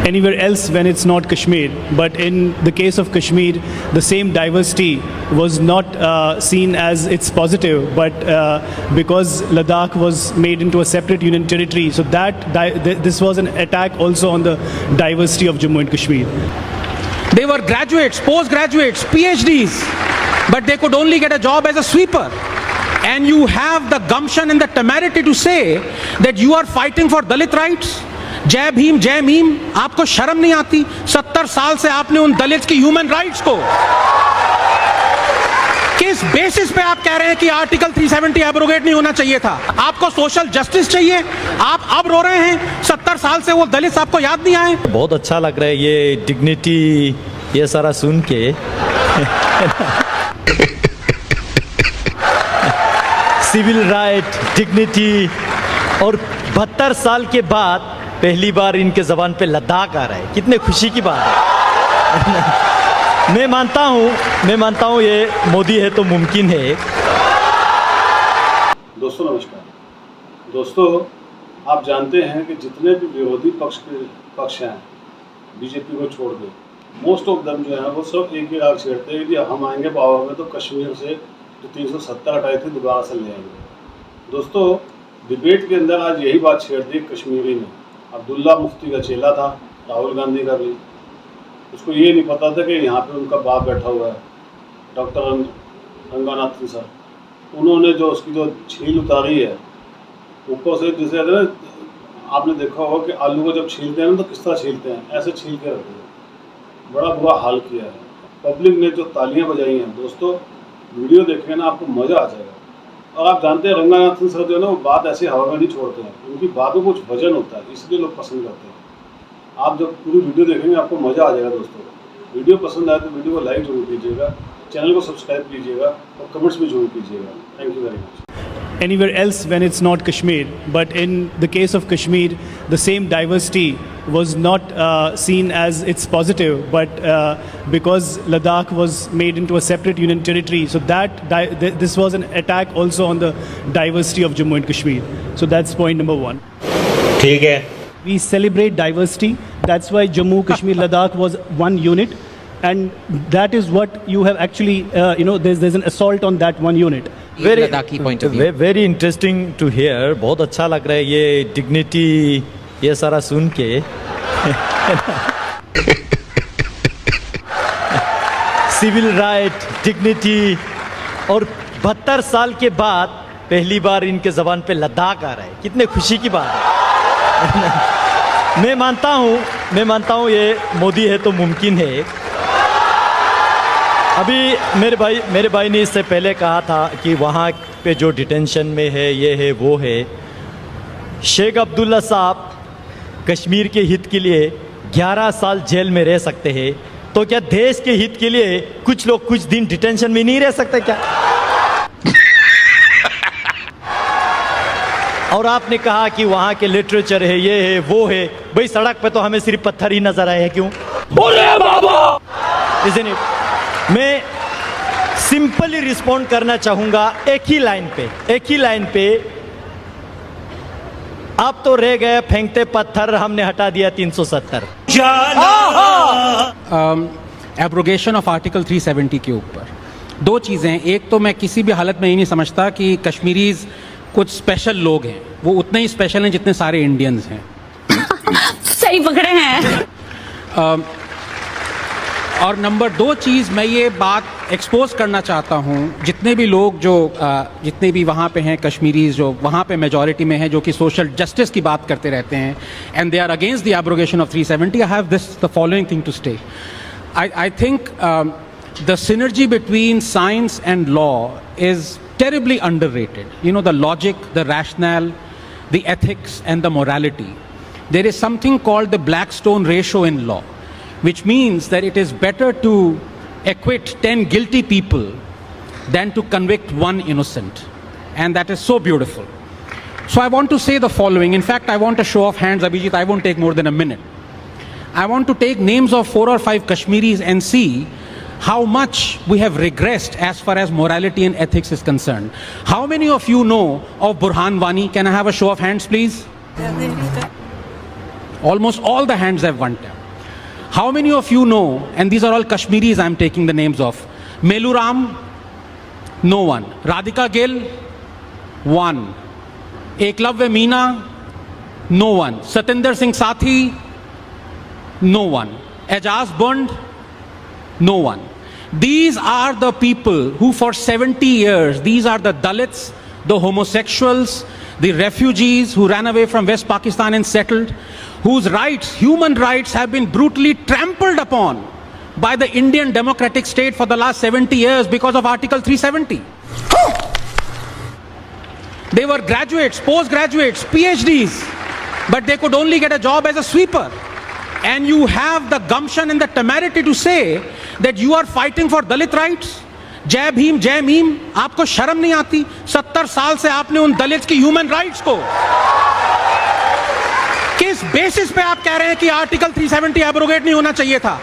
anywhere else when it's not Kashmir. But in the case of Kashmir, the same diversity was not seen as its positive, but because Ladakh was made into a separate union territory, so this was an attack also on the diversity of Jammu and Kashmir. They were graduates, postgraduates, PhDs, but they could only get a job as a sweeper. And you have the gumption and the temerity to say that you are fighting for Dalit rights? जय भीम जय meme, आपको शर्म नहीं आती? 70 साल से आपने उन दलित्स की ह्यूमन राइट्स को किस बेसिस पे आप कह रहे हैं कि आर्टिकल 370 एब्रोगेट नहीं होना चाहिए था? आपको सोशल जस्टिस चाहिए, आप अब रो रहे हैं? 70 साल से वो दलित आपको याद नहीं आए? बहुत अच्छा लग रहा है ये डिग्निटी, ये सारा सुन के। सिविल राइट, डिग्निटी, और 72 साल के बाद पहली बार इनके ज़बान पे लद्दाख आ रहा है। कितने खुशी की बात है। मैं मानता हूँ ये मोदी है तो मुमकिन है। दोस्तों नमस्कार। दोस्तों, आप जानते हैं कि जितने भी विरोधी पक्ष हैं बीजेपी को छोड़ के, मोस्ट ऑफ दम जो है वो सब एक ही राग छेड़ते हैं कि हम आएंगे पावर में तो कश्मीर से जो 370 हटाई थी दोबारा से ले आएंगे। दोस्तों, डिबेट के अंदर आज यही बात छेड़ दी कश्मीरी ने। अब्दुल्ला मुफ्ती का चेला था, राहुल गांधी का भी। उसको ये नहीं पता था कि यहाँ पे उनका बाप बैठा हुआ है, डॉक्टर रंगानाथन सर। उन्होंने जो उसकी जो छील उतारी है ऊपर से, जिसे आपने देखा होगा कि आलू को जब छीलते हैं ना तो किस तरह छीलते हैं, ऐसे छील के रखते हैं। बड़ा बुरा हाल किया है। पब्लिक ने जो तालियां बजाई हैं, दोस्तों वीडियो देखेंगे ना आपको मज़ा आ जाएगा। और आप जानते हैं रंगानाथन सर जो है ना वो बात ऐसे हवा में नहीं छोड़ते हैं, उनकी बात में कुछ वजन होता है, इसलिए लोग पसंद करते हैं। आप जब पूरी वीडियो देखेंगे आपको मज़ा आ जाएगा। दोस्तों वीडियो पसंद आए तो वीडियो को लाइक जरूर कीजिएगा, चैनल को सब्सक्राइब कीजिएगा और कमेंट्स भी जरूर कीजिएगा। Thank you very much. Anywhere else when it's not Kashmir, but in the case of Kashmir, the same diversity was not seen as its positive, but because Ladakh was made into a separate union territory, so this was an attack also on the diversity of Jammu and Kashmir. So that's point number one. ठीक है। We celebrate diversity. That's why Jammu, Kashmir, Ladakh was one unit, and that is what you have actually, there's an assault on that one unit. Ladakhi point of view. Very interesting to hear. बहुत अच्छा लग रहा है ये dignity, ये सारा सुन के। Civil right, dignity, और 72 साल के बाद पहली बार इनके ज़बान पे लद्दाख आ रहा है। कितने खुशी की बात है। मैं मानता हूँ ये मोदी है तो मुमकिन है। अभी मेरे भाई ने इससे पहले कहा था कि वहाँ पे जो डिटेंशन में है, ये है वो है। शेख अब्दुल्ला साहब कश्मीर के हित के लिए 11 साल जेल में रह सकते हैं, तो क्या देश के हित के लिए कुछ लोग कुछ दिन डिटेंशन में नहीं रह सकते क्या? और आपने कहा कि वहाँ के लिटरेचर है, ये है वो है। भाई सड़क पे तो हमें सिर्फ पत्थर ही नजर आए हैं, क्यों? बोले बाबा। Isn't it? मैं सिंपली रिस्पॉन्ड करना चाहूंगा एक ही लाइन पे। आप तो रह गए फेंकते पत्थर, हमने हटा दिया 370। एब्रोगेशन ऑफ आर्टिकल 370 के ऊपर दो चीज़ें हैं। एक तो मैं किसी भी हालत में ये नहीं समझता कि कश्मीरीज कुछ स्पेशल लोग हैं। वो उतने ही स्पेशल हैं जितने सारे इंडियंस हैं। सही पकड़े हैं। और नंबर 2 चीज़, मैं ये बात एक्सपोज करना चाहता हूँ, जितने भी लोग जितने भी वहाँ पे हैं कश्मीरीज जो वहाँ पे मेजॉरिटी में हैं, जो कि सोशल जस्टिस की बात करते रहते हैं, and they are against the abrogation of 370, I have the following thing to stay. I think the synergy between science and law is terribly underrated. You know, the logic, the rationale, the ethics and the morality. There is something called the Blackstone ratio in law, which means that it is better to acquit 10 guilty people than to convict one innocent. And that is so beautiful. So I want to say the following. In fact, I want a show of hands, Abhijit. I won't take more than a minute. I want to take names of 4 or 5 Kashmiris and see how much we have regressed as far as morality and ethics is concerned. How many of you know of Burhan Wani? Can I have a show of hands, please? Almost all the hands have went up. How many of you know, and these are all Kashmiris I'm taking the names of, Meluram? No one. Radhika Gill? One. Eklavya Meena? No one. Satinder Singh Sathi? No one. Ejaz Bund? No one. These are the people who for 70 years, these are the Dalits, the homosexuals, the refugees who ran away from West Pakistan and settled, whose rights, human rights, have been brutally trampled upon by the Indian democratic state for the last 70 years because of Article 370. They were graduates, postgraduates, PhDs, but they could only get a job as a sweeper. And you have the gumption and the temerity to say that you are fighting for Dalit rights? जय भीम जय meme, आपको शर्म नहीं आती? 70 साल से आपने उन दलित्स की ह्यूमन राइट्स को किस बेसिस पे आप कह रहे हैं कि आर्टिकल 370 एब्रोगेट नहीं होना चाहिए था?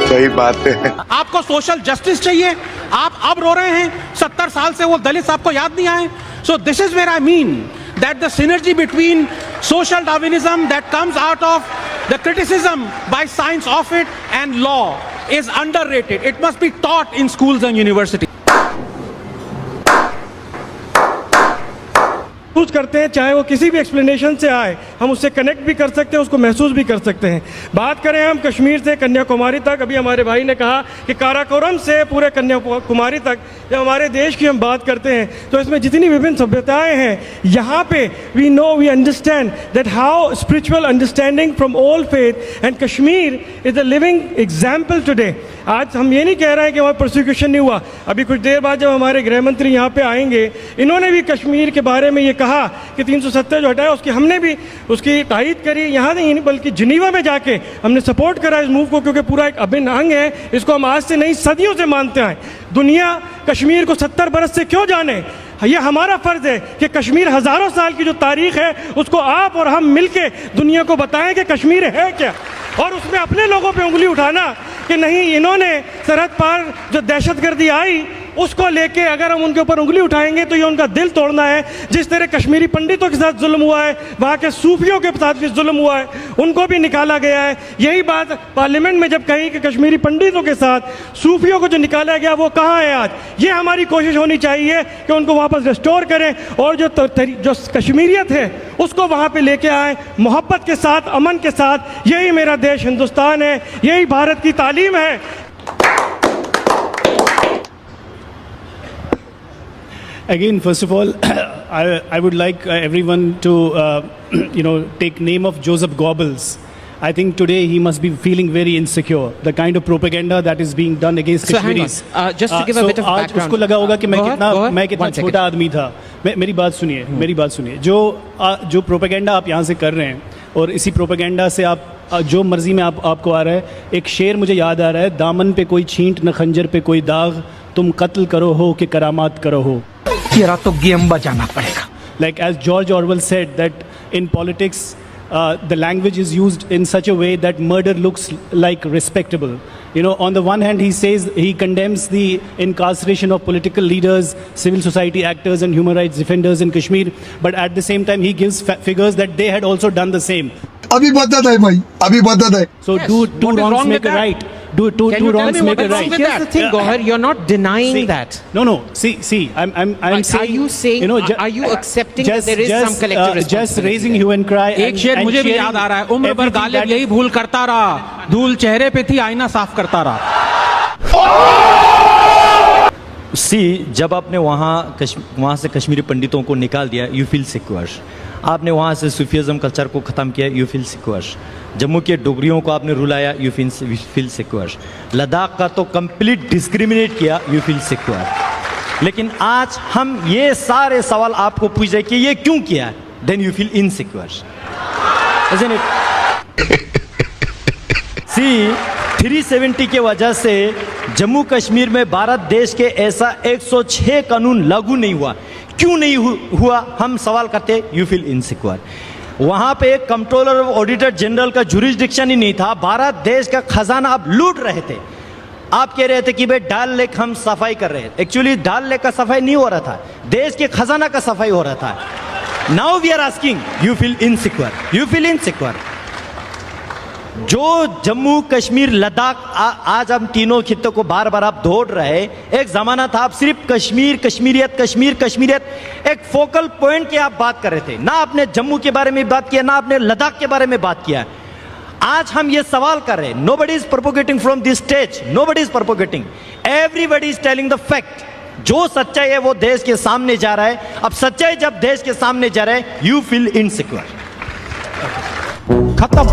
सही बात है। आपको सोशल जस्टिस चाहिए, आप अब रो रहे हैं, 70 साल से वो दलित्स आपको याद नहीं आए? So this is where I mean that the synergy between social Darwinism that comes out of the criticism by science of it and law is underrated. It must be taught in schools and universities. महसूस करते हैं, चाहे वो किसी भी explanation से आए, हम उससे कनेक्ट भी कर सकते हैं, उसको महसूस भी कर सकते हैं। बात करें हम कश्मीर से कन्याकुमारी तक, अभी हमारे भाई ने कहा कि काराकोरम से पूरे कन्याकुमारी तक, जब हमारे देश की हम बात करते हैं तो इसमें जितनी विभिन्न सभ्यताएं हैं, यहाँ पे we know, we understand that how spiritual understanding from all faith and Kashmir is a living example today. आज हम ये नहीं कह रहे हैं कि वहाँ प्रोसिक्यूशन नहीं हुआ। अभी कुछ देर बाद जब हमारे गृह मंत्री यहाँ पे आएंगे, इन्होंने भी कश्मीर के बारे में ये कहा कि 370 जो हटाया, उसकी हमने भी उसकी तायीद करी। यहाँ नहीं बल्कि जिनीवा में जाके हमने सपोर्ट करा इस मूव को, क्योंकि पूरा एक अभिन्न अंग है। इसको हम आज से नहीं, सदियों से मानते हैं। दुनिया कश्मीर को 70 बरस से क्यों जाने? ये हमारा फर्ज है कि कश्मीर हज़ारों साल की जो तारीख है उसको आप और हम मिलके दुनिया को बताएं कि कश्मीर है क्या, और उसमें अपने लोगों पे उंगली उठाना कि नहीं, इन्होंने सरहद पार जो दहशतगर्दी आई उसको लेके अगर हम उनके ऊपर उंगली उठाएंगे तो ये उनका दिल तोड़ना है। जिस तरह कश्मीरी पंडितों के साथ जुल्म हुआ है, वहाँ के सूफियों के साथ भी जुल्म हुआ है, उनको भी निकाला गया है। यही बात पार्लियामेंट में जब कही कि कश्मीरी पंडितों के साथ सूफियों को जो निकाला गया वो कहाँ है आज? ये हमारी कोशिश होनी चाहिए कि उनको वापस रिस्टोर करें और जो कश्मीरियत है उसको वहाँ पे लेके आए, मोहब्बत के साथ, अमन के साथ। यही मेरा देश हिंदुस्तान है, यही भारत की तालीम है। Again, first of all, I would like everyone to, take name of Joseph Goebbels. I think today he must be feeling very insecure. The kind of propaganda that is being done against So hang Kashmiris. on. Just to give a bit of आज background. उसको लगा होगा कि Go ahead. मैं कितना One second. छोटा आदमी था। मेरी बात सुनिए। जो प्रोपेगेंडा आप यहाँ से कर रहे हैं और इसी प्रोपेगेंडा से आप जो मर्जी में आपको आ रहा है। एक शेर मुझे याद आ रहा है, दामन पे कोई छींट न खंजर पे कोई दाग, तुम कत्ल करो हो कि करामात करो हो। तेरा तो गेम बजाना पड़ेगा। Like as George Orwell said, that in politics the language is used in such a way that murder looks like respectable. On the one hand he says he condemns the incarceration of political leaders, civil society actors and human rights defenders in Kashmir, but at the same time he gives figures that they had also done the same. अभी बदत है भाई, अभी बदत है। So Yes. two What is wrongs wrong make with a that? right. Two Can you tell wrongs me make what a is wrong right. with Here's the thing, Gohar, you're not denying See, that. No. See. I'm Are saying. you saying? Are you accepting that there is some collective responsibility? Just raising hue and cry. एक शेर मुझे भी याद आ रहा है, उम्र भर गालिब यही भूल करता रहा, धूल चेहरे पे थी आईना साफ करता रहा। जब आपने वहाँ से कश्मीरी पंडितों को निकाल दिया, यू फील सिक्योर। आपने वहाँ से सूफिज्म कल्चर को ख़त्म किया, यू फील सिक्योर। जम्मू के डोगरियों को आपने रुलाया, यू फील सिक्योर। लद्दाख का तो कंप्लीट डिस्क्रिमिनेट किया, यू फील सिक्योर। लेकिन आज हम ये सारे सवाल आपको पूछ रहे कि ये क्यों किया, then you feel insecure, isn't it? 370 के वजह से जम्मू कश्मीर में भारत देश के ऐसा 106 कानून लागू नहीं हुआ। क्यों नहीं हुआ, हम सवाल करते, यू फील इनसिक्योर। वहाँ पे एक कंट्रोलर ऑफ ऑडिटर जनरल का जुरिस्डिक्शन ही नहीं था। भारत देश का खजाना आप लूट रहे थे। आप कह रहे थे कि भाई डाल लेक हम सफाई कर रहे हैं। एक्चुअली डाल लेक का सफाई नहीं हो रहा था, देश के खजाना का सफाई हो रहा था। Now we are asking, you feel insecure, you feel insecure. जो जम्मू कश्मीर लद्दाख आज हम तीनों खित्तों को बार बार आप दौड़ रहे, एक जमाना था आप सिर्फ कश्मीर कश्मीरियत कश्मीर कश्मीरियत एक फोकल पॉइंट की आप बात कर रहे थे, ना आपने जम्मू के बारे में बात किया, ना आपने लद्दाख के बारे में बात किया। आज हम ये सवाल कर रहे हैं, nobody is propagating from this stage, nobody is propagating, everybody is telling the fact. जो सच्चाई है वो देश के सामने जा रहा है। अब सच्चाई जब देश के सामने जा रहा है, यू फील इनसिक्योर। खत्म।